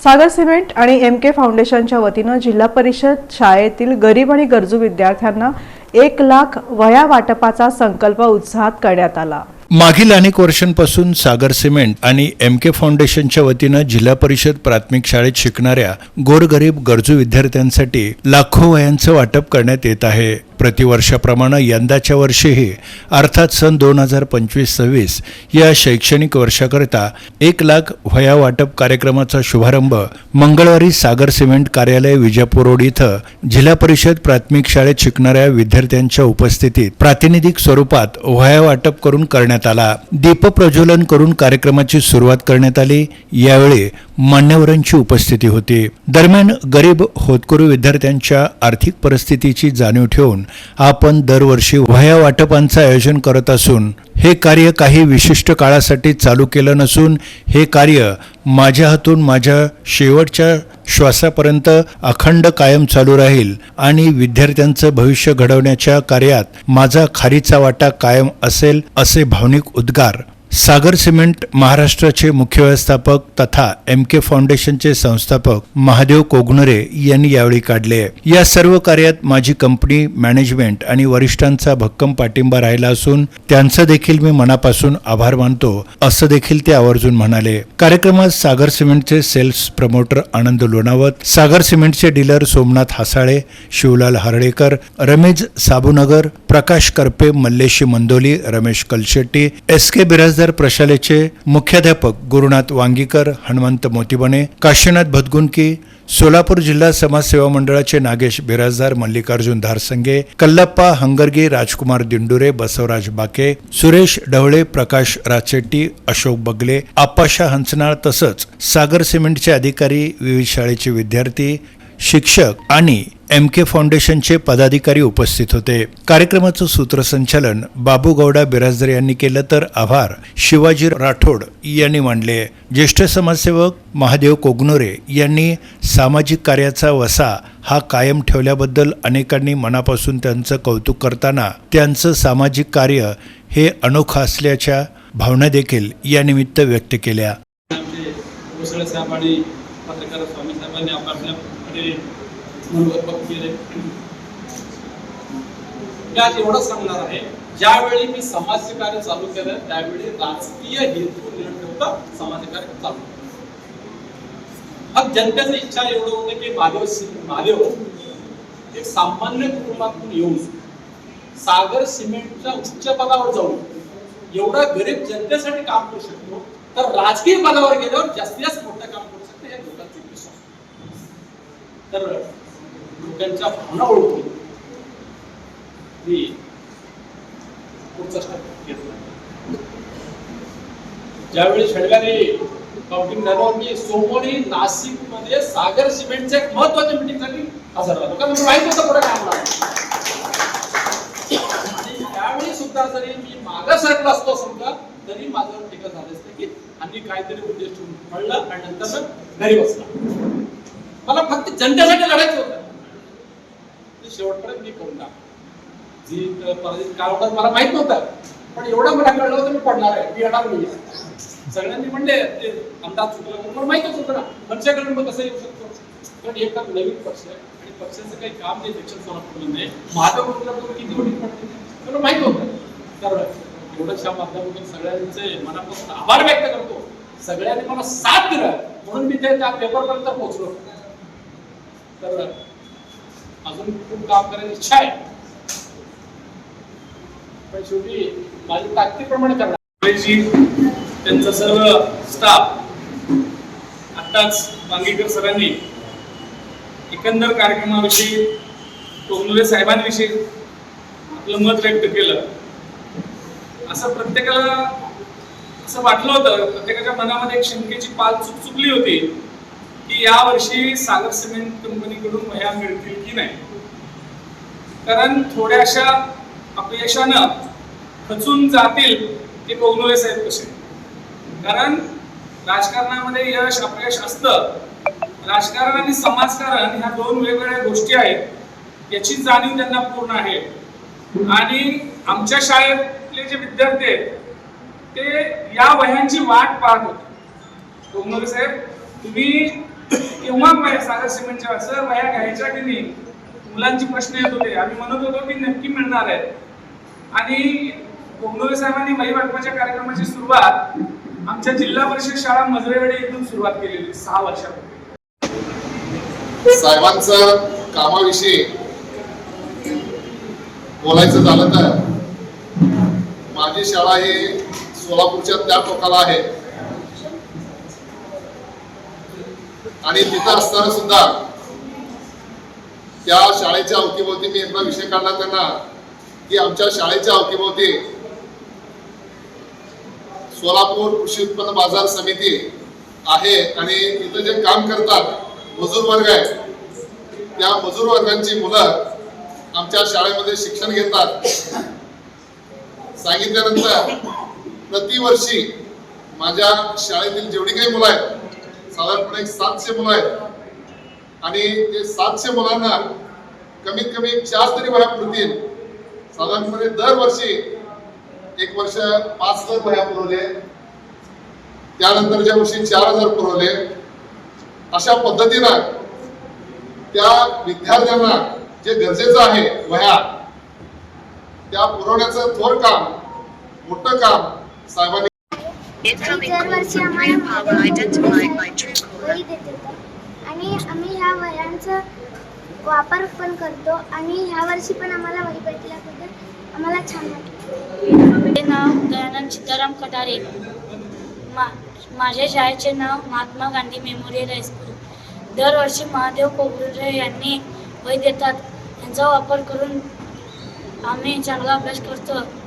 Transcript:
सागर cement आणि MK फाउंडेशनच्या वतीनं जिल्हा परिषद शाळेतील गरीब आणि गरजू विद्यार्थ्यांना 1 लाख वह्या वाटपाचा संकल्प उत्साहात करण्यात आला। मागील अनेक वर्षांपासून सागर सिमेंट आणि एमके फाउंडेशनच्या वतीनं जिल्हा परिषद प्राथमिक शाळेत शिकणाऱ्या गोरगरीब गरजू विद्यार्थ्यांसाठी लाखो वह्यांचं वाटप करण्यात येत आहे। प्रतिवर्षाप्रमाणे यंदाच्या वर्षीही अर्थात सन 2025-26 या शैक्षणिक वर्षाकरिता 1 लाख वह्या वाटप कार्यक्रमाचा शुभारंभ मंगळवारी सागर सिमेंट कार्यालय विजापूर रोड इथं जिल्हा परिषद प्राथमिक शाळेत शिकणाऱ्या विद्यार्थ्यांच्या उपस्थितीत प्रातिनिधिक स्वरूपात वह्या वाटप करून करण्यात आला। दीप प्रज्वलन करून कार्यक्रमाची सुरुवात करण्यात आली। यावेळी मान्यवरांची उपस्थिती होती। दरम्यान गरीब होतकरू विद्यार्थ्यांच्या आर्थिक परिस्थितीची जाणीव ठेवून आपण दरवर्षी वह्या वाटपांचं आयोजन करत असून हे कार्य काही विशिष्ट काळासाठी चालू केलं नसून हे कार्य माझ्या हातून माझ्या शेवटच्या श्वासापर्यंत अखंड कायम चालू राहील आणि विद्यार्थ्यांचं भविष्य घडवण्याच्या कार्यात माझा खारीचा वाटा कायम असेल असे भावनिक उद्गार सागर सिमेंट महाराष्ट्राचे मुख्य व्यवस्थापक तथा एमके फाउंडेशनचे संस्थापक महादेव कोगनरे यांनी यावेळी काढले। या सर्व कार्यात माझी कंपनी मॅनेजमेंट आणि वरिष्ठांचा भक्कम पाठिंबा राहिला असून त्यांचा देखील मी मनापासून आभार मानतो असं देखील ते आवर्जून म्हणाले। कार्यक्रमात सागर सिमेंटचे सेल्स प्रमोटर आनंद लोणावत, सागर सिमेंटचे डीलर सोमनाथ हासाळे, शिवलाल हर्डेकर, रमेश साबुनगर, प्रकाश करपे, मल्लेशी मंदोली, रमेश कलशेट्टी, एसके बिराजदार प्रशालेचे मुख्याध्यापक गुरुनाथ वांगीकर, हनुमंत मोतीबणे, काशीनाथ भदगुंकी, सोलापूर जिल्हा समाजसेवा मंडळाचे नागेश बिराजदार, मल्लिकार्जुन धारसंगे, कल्लप्पा हंगरगी, राजकुमार दिंडुरे, बसवराज बाके, सुरेश ढवळे, प्रकाश राचेट्टी, अशोक बगले, आप्पाशा हंसनाळ तसंच सागर सिमेंटचे अधिकारी, विविध शाळेचे विद्यार्थी, शिक्षक आणि एमके फाउंडेशनचे पदाधिकारी उपस्थित होते। कार्यक्रमाचं सूत्रसंचालन बाबू गौडा बिराजदार यांनी केलं तर आभार शिवाजी राठोड यांनी मानले। ज्येष्ठ समाजसेवक महादेव कोगनरे यांनी सामाजिक कार्याचा वसा हा कायम ठेवल्याबद्दल अनेकांनी मनापासून त्यांचं कौतुक करताना त्यांचं सामाजिक कार्य हे अनोखं असल्याच्या भावना देखील या निमित्त व्यक्त केल्या। आज एवढं सांगणार आहे, ज्यावेळी मी समाज कार्य चालू केलं त्यावेळी राजकीय हेतू न ठेवता समाज कार्य चालू केलं। अब जनतेची इच्छा एवढं होतं की महादेव एक सामान्य कुटुंबातून येऊन सागर सिमेंटच्या उच्च पदावर जाऊन एवढा गरीब जनतेसाठी काम करू शकतो, तर राजकीय पदावर गेल्यावर जास्तीत जास्त मोठं काम करू शकतो हे लोकांचा विश्वास। तर लोकांच्या भावना ओळखून पुढचा स्टेप घेतला। ज्यावेळी शेडगाने काउंटिंग झालं, मी सोमवारी नाशिक मध्ये सागर सिमेंटच्या एक महत्वाच्या मीटिंगसाठी हजर राहिलो, कारण मला माहित होतं पुढे काय होणार। आणि त्यावेळी सुद्धा जरी मी मागे सरकला असतो समजा तरी माझ्यावर टीका झाली असते की आम्ही काहीतरी उद्देश ठेवून पडलं आणि नंतर घरी बसला। मला फक्त जनतेसाठी लढायचं होतं, शेवटपर्यंत मी करून टाक जी पराजित काय होणार मला माहित नव्हतं, पण एवढं मला कळलं होतं मी पडणार आहे, मी येणार नाही। सगळ्यांनी म्हणले ते अंदाज चुकला म्हणून माहितच होतं ना, पक्षाकडे मग कसं येऊ शकतो, कारण एक नवीन पक्ष आहे आणि पक्षाचं काही काम नाही इलेक्शन सोलापूर मध्ये महादेव किती मोठी पडते मला माहित होतं। तर एवढ्याच्या माध्यमातून सगळ्यांचे मनापासून आभार व्यक्त करतो। सगळ्यांनी मला साथ दिला म्हणून मी ते त्या पेपरपर्यंत पोहोचलो। तर अजून खूप काम करायची इच्छा आहे, पण शेवटी माझी ताकदीप्रमाणे करणार। त्यांचा सर्व स्टाफ आताच वांगीकर सरांनी एकंदर कार्यक्रमाविषयी कोगनरे साहेबांविषयी आपलं मत व्यक्त केलं। असं प्रत्येकाला असं वाटलं होतं, प्रत्येकाच्या मनामध्ये एक शंकेची पाल चुकली होती की या वर्षी सागर सिमेंट कंपनीकडून वह्या मिळतील की नाही, कारण थोड्याशा अपयशानं खचून जातील ते कोगनरे साहेब कसे। कारण राजकारणामध्ये यश अपयश असतं, राजकारण आणि समाजकारण ह्या दोन वेगवेगळ्या गोष्टी आहेत याची जाणीव त्यांना पूर्ण आहे। आणि आमच्या शाळेतले जे विद्यार्थी आहेत ते या वह्यांची वाट पाहत होते। कोगनरे साहेब तुम्ही तेव्हा वह्या सागर सिमेंटच्या सर वह्या घ्यायच्या की नाही, मुलांची प्रश्न येत होते. आम्ही म्हणत होतो की नक्की मिळणार आहेत. आणि कोंगनोळे साहेबांनी वही वाटपाच्या कार्यक्रमाची सुरुवात आमच्या जिल्हा परिषद शाळा मजरेवाडी येथून सुरुवात केलेली 6 वर्षापूर्वी. साहेबांचं कामाविषयी बोलायचं झालं तर माझी शाळा ही सोलापूरच्या त्या टोकाला आहे आणि तिथं असताना सुद्धा त्या शाळेच्या अवतीभोवती मी एकदा विषय काढला त्यांना की आमच्या शाळेच्या अवतीभोवती सोलापूर कृषी उत्पन्न बाजार समिती आहे आणि तिथं जे काम करतात मजूर वर्ग आहे, त्या मजूर वर्गांची मुलं आमच्या शाळेमध्ये शिक्षण घेतात. सांगितल्यानंतर प्रतिवर्षी माझ्या शाळेतील जेवढी काही मुलं आहेत साधारणपणे 700 मुलं आहेत आणि ते 700 मुलांना कमीत कमी 4 तरी वह्या पुरतील. साधारणपणे दरवर्षी एक वर्ष 5,000 वह्या पुरवले, त्यानंतरच्या वर्षी 4,000 पुरवले. अशा पद्धतीनं त्या विद्यार्थ्यांना जे गरजेचं आहे वह्या त्या पुरवण्याचं थोर काम, मोठं काम साहेबांनी दरवर्षी आम्हाला वही देत होतं आणि आम्ही ह्या वह्यांचा वापर पण करतो आणि ह्या वर्षी पण आम्हाला वही भेटल्याबद्दल आम्हाला छान वाटलं. माझे नाव दयानंद सीताराम कटारे. माझ्या शाळेचे नाव महात्मा गांधी मेमोरियल हायस्कूल. दरवर्षी महादेव कोगुले यांनी वही देतात. यांचा वापर करून आम्ही चांगला अभ्यास करतो.